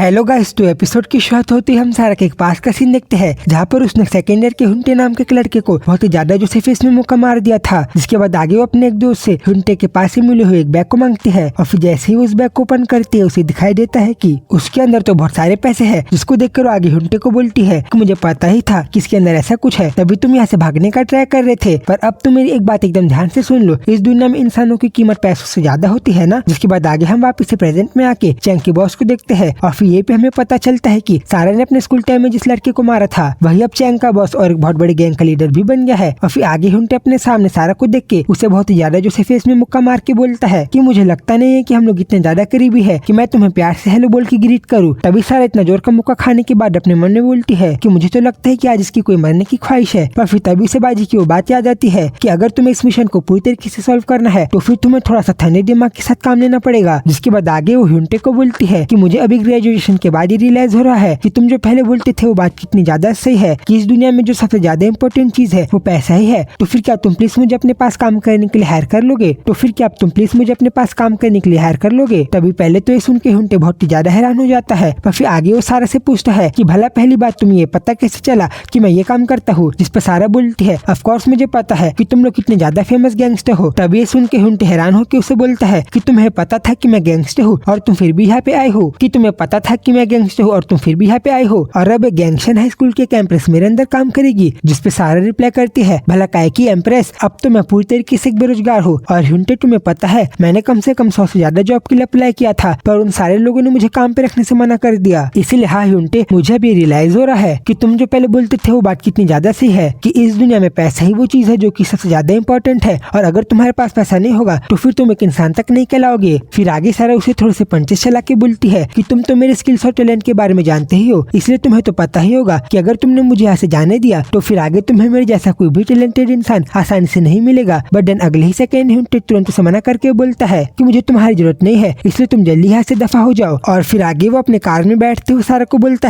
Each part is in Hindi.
हेलो गाइस, तो एपिसोड की शुरुआत होती है हम सारा के एक पास का सीन देखते हैं जहाँ पर उसने सेकेंड ईयर के हुंटे नाम के एक लड़के को बहुत ही ज्यादा जो से फेस में मुक्का मार दिया था। जिसके बाद आगे वो अपने एक दोस्त से हुंटे के पास ही मिले हुए एक बैग को मांगती है और फिर जैसे ही उस बैग को ओपन करती है उसे दिखाई देता है कि उसके अंदर तो बहुत सारे पैसे है। जिसको देखकर वो आगे हुंटे को बोलती है कि मुझे पता ही था कि इसके अंदर ऐसा कुछ है, तभी तुम यहाँ से भागने का ट्राई कर रहे थे। पर अब तुम मेरी एक बात एकदम ध्यान से सुन लो, इस दुनिया में इंसानों की कीमत पैसों से ज्यादा होती है ना। जिसके बाद आगे हम वापस से प्रेजेंट में आके चैंग के बॉस को देखते हैं और फिर ये भी हमें पता चलता है कि सारा ने अपने स्कूल टाइम में जिस लड़के को मारा था वही अब चैंग का बॉस और एक बहुत बड़े गैंग का लीडर भी बन गया है। और फिर आगे हुंटे अपने सामने सारा को देख के उसे बहुत ही ज्यादा जो से फेस में मुक्का मार के बोलता है कि मुझे लगता नहीं है कि हम लोग इतने ज्यादा करीबी है कि मैं तुम्हें प्यार से हेलो बोल के ग्रीट करूँ। तभी सारा इतना जोर का मुक्का खाने के बाद अपने मन में बोलती है कि मुझे तो लगता है कि आज इसकी कोई मरने की ख्वाहिश है। पर फिर तभी से बाजी की वो बात याद आती है कि अगर तुम्हें इस मिशन को पूरी तरीके से सॉल्व करना है तो फिर तुम्हें थोड़ा सा ठंडे दिमाग के साथ काम लेना पड़ेगा। जिसके बाद आगे वो हुंटे को बोलती है कि मुझे अभी ग्रेजुएशन के बाद ही रियलाइज हो रहा है कि तुम जो पहले बोलते थे वो बात कितनी ज्यादा सही है कि इस दुनिया में जो सबसे ज्यादा इम्पोर्टेंट चीज है वो पैसा ही है। तो फिर क्या तुम प्लीज मुझे अपने पास काम करने के लिए हायर कर लोगे? तो फिर क्या तुम प्लीज मुझे अपने पास काम करने के लिए हायर कर लोगे? तभी पहले तो ये सुन के हुंटे बहुत ही ज्यादा हैरान हो जाता है। पर फिर आगे वो सारा से पूछता है कि भला पहली बात तुम्हें ये पता कैसे चला कि मैं ये काम करता हूँ? जिस पर सारा बोलती है ऑफ कोर्स मुझे पता है कि तुम लोग कितने ज्यादा फेमस गैंगस्टर हो। तभी ये सुन के हुंटे हैरान होकर उसे बोलता है कि तुम्हें पता था कि मैं गैंगस्टर हूँ और तुम फिर भी यहाँ पे आए हो? कि तुम्हें पता था कि मैं गैंगस्टर हूँ और तुम फिर भी यहाँ पे आए हो? और अब गैंगशन हाई स्कूल के कैंपस मेरे अंदर काम करेगी? जिसपे सारा रिप्लाई करती है भला काहे की एम्प्रेस, अब तो मैं पूरी तरीके से बेरोजगार हूँ। और हुंटे तुम्हें पता है मैंने कम से कम 100 से ज्यादा जॉब के लिए अप्लाई किया था पर उन सारे लोगों ने मुझे काम पे रखने से मना कर दिया। इसीलिए हाँ हुंटे, मुझे भी रियलाइज हो रहा है कि तुम जो पहले बोलते थे वो बात कितनी ज्यादा सही है कि इस दुनिया में पैसा ही वो चीज है जो कि सबसे ज्यादा इंपॉर्टेंट है और अगर तुम्हारे पास पैसा नहीं होगा तो फिर तुम एक इंसान तक नहीं कहलाओगे। फिर आगे सारा उसे थोड़े से पंचेस चला के बोलती है कि तुम तो मेरे स्किल्स और टैलेंट के बारे में जानते ही हो, इसलिए तुम्हें तो पता ही होगा कि अगर तुमने मुझे यहाँ से जाने दिया तो फिर आगे तुम्हें मेरे जैसा कोई भी टैलेंटेड इंसान आसानी से नहीं मिलेगा। बट देन अगले ही सेकंड हुंटे तुरंत उसे मना करके बोलता है कि मुझे तुम्हारी जरूरत नहीं है, इसलिए तुम जल्दी यहाँ से दफा हो जाओ। और फिर आगे वो अपने कार में बैठते हुए सारा को बोलता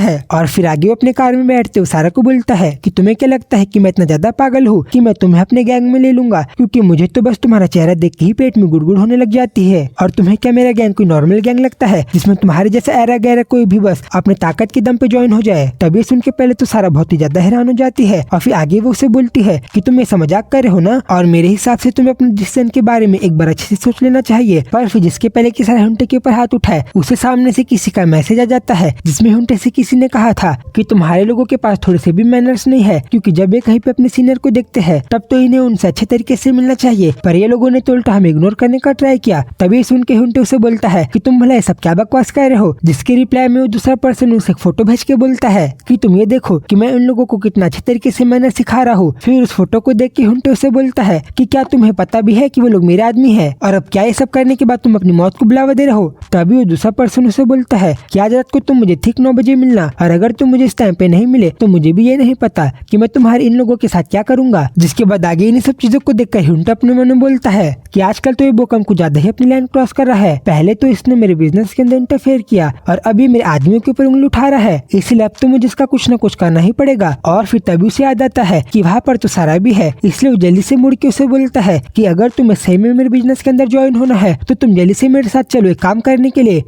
है कि तुम्हें क्या लगता है कि मैं इतना ज्यादा पागल हूँ कि मैं तुम्हें अपने गैंग में ले लूंगा? क्योंकि मुझे तो बस तुम्हारा चेहरा देख के ही पेट में गुड़गुड़ होने लग जाती है। और तुम्हें क्या मेरा गैंग कोई नॉर्मल गैंग लगता है जिसमें तुम्हारे जैसा ऐरा गैरा कोई भी बस अपने ताकत के दम पे ज्वाइन हो जाए? तभी सुन के पहले तो सारा बहुत ही ज्यादा हैरान हो जाती है और फिर आगे वो उसे बोलती है कि तुम ऐसा मजाक कर रहे हो ना, और मेरे हिसाब से तुम्हें अपने डिसीजन के बारे में एक बार अच्छे से सोच लेना चाहिए। पर फिर जिसके पहले कि सारा हुंटे के ऊपर हाथ उठाए उसे सामने से किसी का मैसेज आ जाता है जिसमें हुंटे से किसी ने कहा था कि तुम्हारे लोगों के पास थोड़े से भी मैनर्स नहीं है, क्योंकि जब ये कहीं पे अपने सीनियर को देखते हैं तब तो इन्हें उनसे अच्छे तरीके से मिलना चाहिए, पर ये लोगों ने तो उल्टा हमें इग्नोर करने का ट्राई किया। तभी सुन के हुंटे उसे बोलता है कि तुम भला ये सब क्या बकवास कर रहे हो? जिसके रिप्लाई में वो दूसरा पर्सन उसे फोटो भेज के बोलता है कि तुम ये देखो कि मैं उन लोगों को कितना अच्छे तरीके से मैनर सिखा रहा हूँ। फिर उस फोटो को देख के हुंटे उसे बोलता है कि क्या तुम्हें पता भी है कि वो लोग मेरे आदमी है, और अब क्या ये सब करने के बाद तुम अपनी मौत को बुलावा दे रहे हो? तभी वो दूसरा पर्सन उसे बोलता है कि आज रात को तुम मुझे ठीक 9 बजे मिलना, और अगर तुम मुझे इस टाइम पे नहीं मिले तो मुझे भी ये नहीं पता कि मैं तुम्हारे इन लोगों के साथ क्या करूंगा। जिसके बाद आगे इन सब चीजों को देखकर हुंटे अपने मन में बोलता है कि आजकल तो ये बोकम कुछ ज्यादा ही अपनी लाइन क्रॉस कर रहा है। पहले तो इसने मेरे बिजनेस के अंदर इंटरफेयर किया और अभी मेरे आदमियों के ऊपर उंगली उठा रहा है, इसलिए अब तो मुझे इसका कुछ न कुछ करना ही पड़ेगा। और फिर तभी उसे याद आता है कि वहाँ पर तो सारा भी है, इसलिए वो जल्दी से मुड़ के उसे बोलता है कि अगर तुम्हें सही में मेरे बिजनेस के अंदर ज्वाइन होना है तो तुम जल्दी से मेरे साथ चलो एक काम करने के लिए,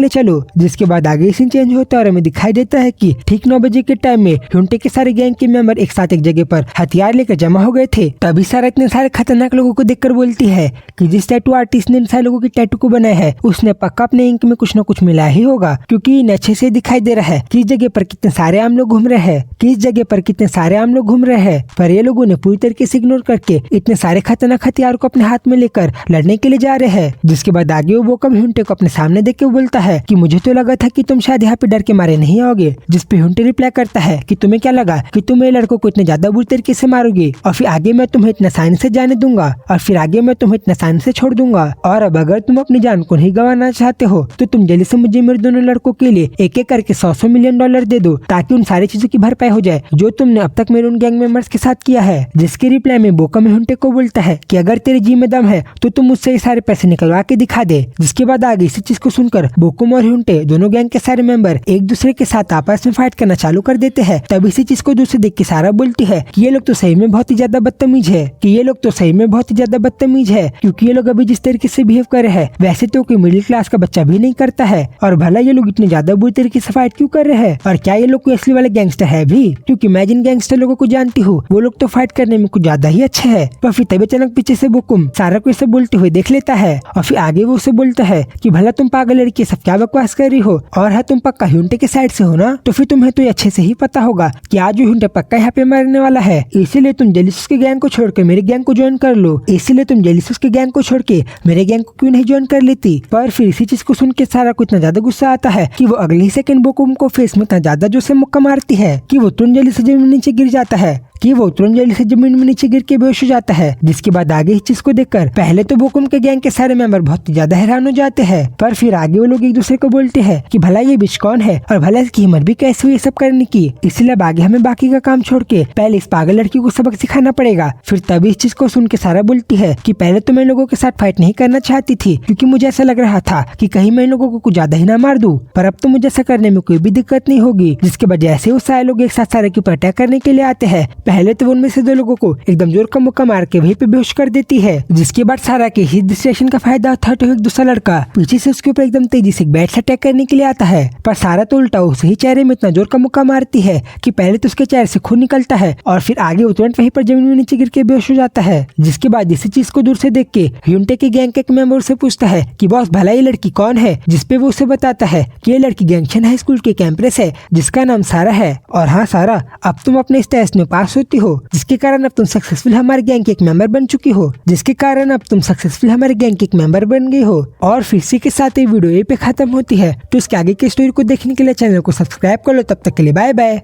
चलो। जिसके बाद आगे सीन चेंज होता है और हमें दिखाई देता है कि ठीक 9 बजे के टाइम में हुंटे के सारे गैंग के मेंबर एक साथ एक जगह पर हथियार लेकर जमा हो गए थे। तभी सारा इतने सारे खतरनाक लोगों को देखकर बोलती है कि जिस टैटू आर्टिस्ट ने इन सारे लोगों की टैटू को बनाया है उसने पक्का अपने इंक में कुछ न कुछ मिला ही होगा, क्योंकि इन्हें अच्छे से दिखाई दे रहा है कि इस जगह पर कितने सारे आम लोग घूम रहे हैं, पर ये लोगों ने पूरी तरीके से इग्नोर करके इतने सारे खतरनाक हथियार को अपने हाथ में लेकर लड़ने के लिए जा रहे हैं। जिसके बाद आगे वो बोकम हुंटे को अपने सामने देख के बोलता है कि मुझे तो लगा था कि तुम शायद यहाँ पे डर के मारे नहीं आओगे। जिसपे हुंटे रिप्लाई करता है कि तुम्हें क्या लगा कि तुम मेरे लड़कों को इतने ज्यादा बुरी तरीके से मारोगे, और फिर आगे मैं तुम्हें इतना आसानी से जाने दूंगा, और फिर आगे मैं तुम्हें इतना आसानी से छोड़ दूंगा। और अब अगर तुम अपनी जान को नहीं गंवाना चाहते हो तो तुम जल्दी से मुझे मेरे दोनों लड़कों के लिए एक एक करके 100 मिलियन डॉलर दे दो, ताकि उन सारी चीजों की भरपाई हो जाए जो तुमने अब तक मेरे उन गैंग मेंबर्स के साथ किया है। जिसके रिप्लाई में बोकम हुंटे को बोलता है कि अगर तेरे जी में दम है तो तुम मुझसे ये सारे पैसे निकलवा के दिखा दे। जिसके बाद आगे इसी चीज को सुनकर बोकम और हुंटे दोनों गैंग के सारे मेंबर एक दूसरे के साथ आपस में फाइट करना चालू कर देते हैं। तब इसी चीज को दूसरे देख के सारा बोलती है कि ये लोग तो सही में बहुत ही ज्यादा बदतमीज है, क्योंकि ये लोग अभी जिस तरीके से बिहेव कर रहे हैं वैसे तो कोई मिडिल क्लास का बच्चा भी नहीं करता है। और भला ये लोग इतने ज्यादा बुरी तरीके से फाइट क्यों कर रहे हैं, और क्या ये लोग कोई असली वाले गैंगस्टर है भी? क्योंकि मैं जिन गैंगस्टर लोगों को जानती हूँ वो लोग तो फाइट करने में कुछ ज्यादा ही अच्छे है। पर फिर तभी अचानक पीछे से बोकुम सारा को इसे बोलते हुए देख लेता है और फिर आगे वो उसे बोलता है कि भला तुम पागल लड़की सब क्या बकवास कर रही हो, और है तुम पक्का ह्यूंटे के साइड से हो ना, तो फिर तुम्हें तो ये अच्छे से ही पता होगा कि आज ह्यूंटे पक्का यहाँ पे मरने वाला है, इसीलिए तुम जेलिसस के गैंग को छोड़कर मेरे गैंग को ज्वाइन कर लो। इसीलिए तुम जेलिसस के गैंग को छोड़ के मेरे गैंग को क्यों नहीं ज्वाइन कर लेती? पर फिर इसी चीज को सुन के सारा को इतना ज्यादा गुस्सा आता है कि वो अगले ही सेकंड बोकुम को फेस में इतना ज्यादा जोर से मुक्का मारती है कि वो तुरंत जल्दी से जमीन में नीचे गिर जाता है बेहोश हो जाता है। जिसके बाद आगे इस चीज को देखकर पहले तो बोकुम के गैंग के सारे मेंबर बहुत ज्यादा हैरान हो जाते हैं, पर फिर आगे वो लोग एक दूसरे को बोलते हैं कि भला ये बिच कौन है और भला इसकी हिम्मत भी कैसे हुई ये सब करने की, इसलिए अब आगे हमें बाकी का काम छोड़ के पहले इस पागल लड़की को सबक सिखाना पड़ेगा। फिर तभी इस चीज को सुन के सारा बोलती है कि पहले तो मैं लोगों के साथ फाइट नहीं करना चाहती थी क्योंकि मुझे ऐसा लग रहा था कि कहीं मैं लोगों को कुछ ज्यादा ही ना मार दूं, पर अब तो मुझे ऐसा करने में कोई भी दिक्कत नहीं होगी। जिसके बाद जैसे वो सारे लोग एक साथ सारे के ऊपर अटैक करने के लिए आते हैं, पहले तो उनमें से 2 लोगों को एकदम जोर का मुक्का मार के वहीं पे बेहोश कर देती है। जिसके बाद सारा के ही डिस्ट्रैक्शन का फायदा उठाते हुए एक दूसरा लड़का पीछे से उसके ऊपर एकदम तेजी से बैट से अटैक करने के लिए आता है, पर सारा तो उल्टा उसे ही चेहरे में इतना जोर का मुक्का मारती है कि पहले तो उसके चेहरे से खून निकलता है और फिर आगे वो तुरंत वहीं पर जमीन में नीचे गिर के बेहोश हो जाता है। जिसके बाद इसी चीज को दूर से देख के ह्यूंटे के गैंग के एक मेंबर से पूछता है कि बॉस भला ये लड़की कौन है, जिसपे वो उसे बताता है कि ये लड़की गैंगशन हाई स्कूल की कैंप्रेस है जिसका नाम सारा है। और हाँ सारा, अब तुम अपने इस टेस्ट में पास होती हो, जिसके कारण अब तुम सक्सेसफुल हमारे गैंग की एक मेंबर बन चुकी हो, और फिर इसी के साथ ये वीडियो यहीं पे खत्म होती है। तो इसके आगे की स्टोरी को देखने के लिए चैनल को सब्सक्राइब कर लो। तब तक के लिए बाय बाय।